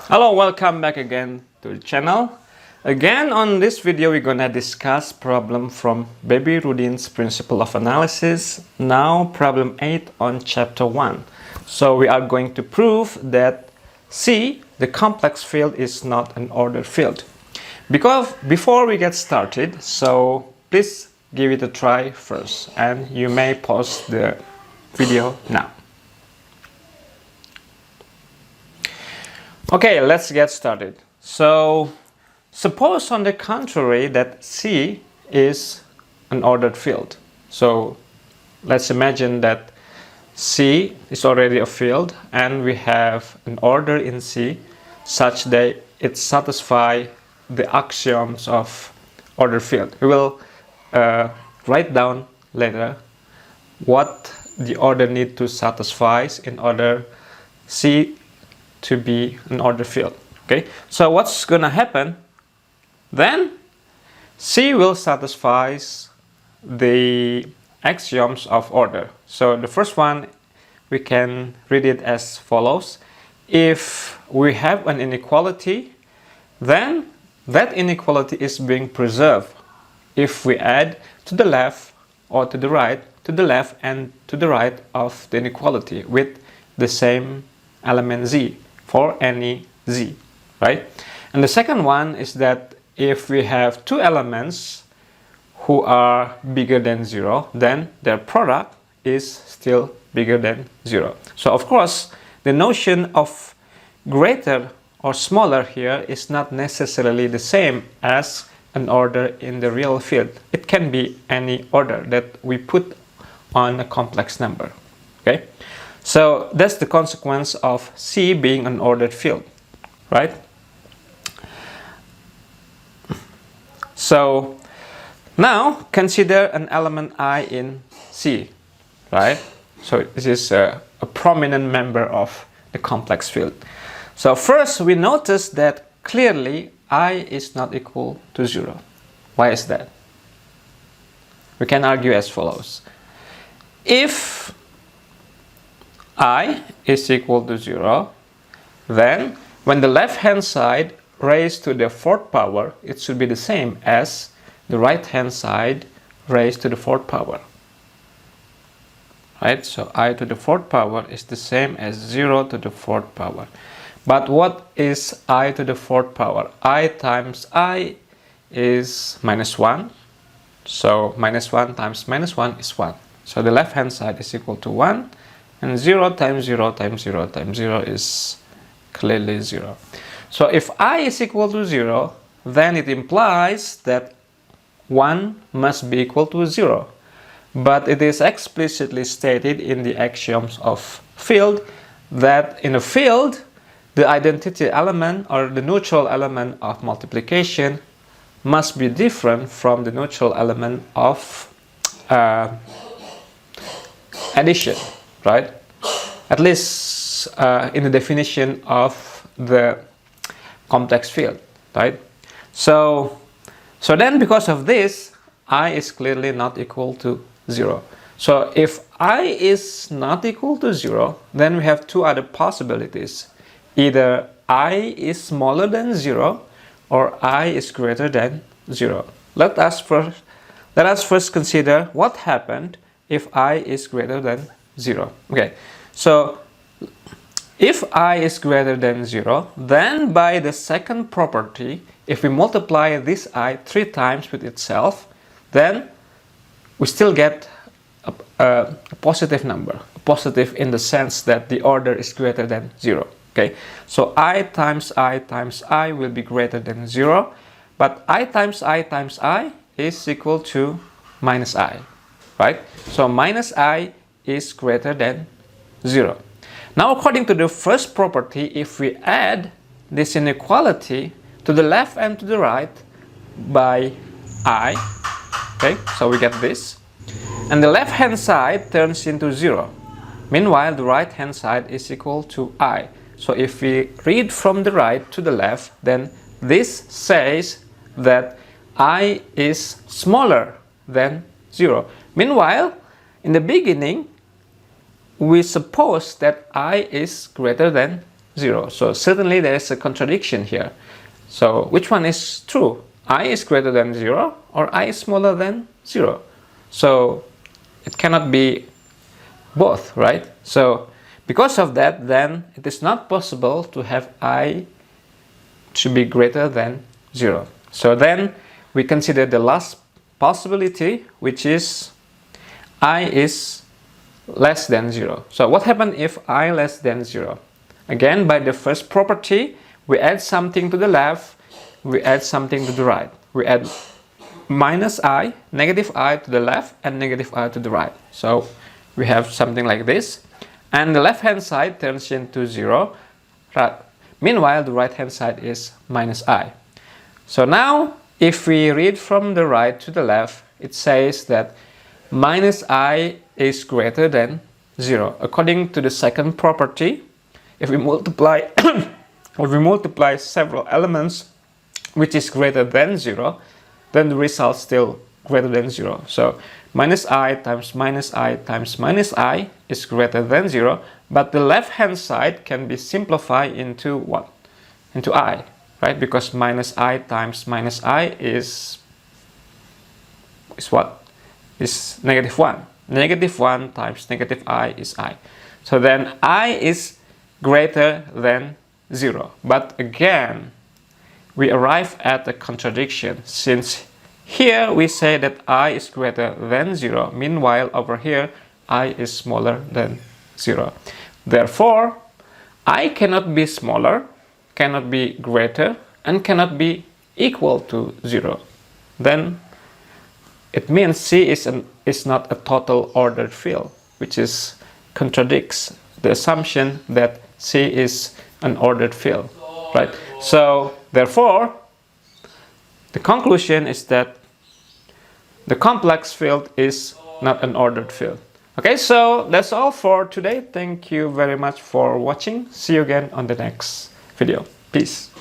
Hello, welcome back again to the channel. Again, on this video we're gonna discuss problem from Baby Rudin's Principle of Analysis. Now problem 8 on chapter 1. So we are going to prove that C, the complex field, is not an ordered field. Because before we get started, so please give it a try first, and you may pause the video now. Okay, let's get started. So, suppose on the contrary that C is an ordered field. So, let's imagine that C is already a field and we have an order in C such that it satisfies the axioms of ordered field. We will write down later what the order needs to satisfy in order C to be an ordered field. Okay, so what's gonna happen then? C will satisfy the axioms of order. So the first one, we can read it as follows: if we have an inequality, then that inequality is being preserved if we add to the left or to the right, to the left and to the right of the inequality with the same element z for any z, right? And the second one is that if we have two elements who are bigger than 0, then their product is still bigger than 0. So of course, the notion of greater or smaller here is not necessarily the same as an order in the real field. It can be any order that we put on a complex number, okay? So that's the consequence of C being an ordered field, right? So now consider an element I in C, right? So this is a prominent member of the complex field. So first we notice that clearly I is not equal to 0. Why is that? We can argue as follows. If I is equal to 0, then when the left hand side raised to the fourth power, it should be the same as the right hand side raised to the fourth power, right? So I to the fourth power is the same as 0 to the fourth power. But what is I to the fourth power? I times I is minus 1. So minus 1 times minus 1 is 1. So the left hand side is equal to 1. And 0 times 0 times 0 times 0 is clearly 0. So if I is equal to 0, then it implies that 1 must be equal to 0. But it is explicitly stated in the axioms of field that in a field, the identity element or the neutral element of multiplication must be different from the neutral element of addition, right? At least in the definition of the complex field, right? So then because of this, I is clearly not equal to 0. So if I is not equal to 0, then we have two other possibilities. Either I is smaller than 0 or I is greater than 0. Let us first consider what happened if I is greater than 0. Okay, so if I is greater than 0, then by the second property, if we multiply this I 3 times with itself, then we still get a positive number. Positive in the sense that the order is greater than 0. Okay, so I times I will be greater than 0, but I times I is equal to minus I, right? So minus I is greater than 0. Now according to the first property, if we add this inequality to the left and to the right by I, okay, so we get this, and the left hand side turns into 0. Meanwhile, the right hand side is equal to I. So if we read from the right to the left, then this says that I is smaller than 0. Meanwhile, in the beginning, we suppose that I is greater than 0. So certainly there is a contradiction here. So which one is true? I is greater than 0 or I is smaller than 0? So it cannot be both, right? So because of that, then it is not possible to have I to be greater than 0. So then we consider the last possibility, which is I is less than 0. So what happens if I less than 0? Again, by the first property, we add something to the left, we add something to the right. We add minus I, negative I to the left and negative I to the right. So we have something like this. And the left hand side turns into 0. Meanwhile, the right hand side is minus I. So now, if we read from the right to the left, it says that minus I is greater than 0. According to the second property, if we multiply several elements which is greater than 0, then the result is still greater than 0. So minus I times minus I times minus I is greater than 0, but the left hand side can be simplified into what? Into I, right? Because minus I times minus I is what? Is negative 1. Negative 1 times negative I is I. So then I is greater than 0. But again, we arrive at a contradiction, since here we say that I is greater than 0, meanwhile over here I is smaller than 0. Therefore, I cannot be smaller, cannot be greater, and cannot be equal to 0. Then it means C is not a total ordered field, which contradicts the assumption that C is an ordered field, right? So therefore, the conclusion is that the complex field is not an ordered field. Okay, so that's all for today. Thank you very much for watching. See you again on the next video. Peace.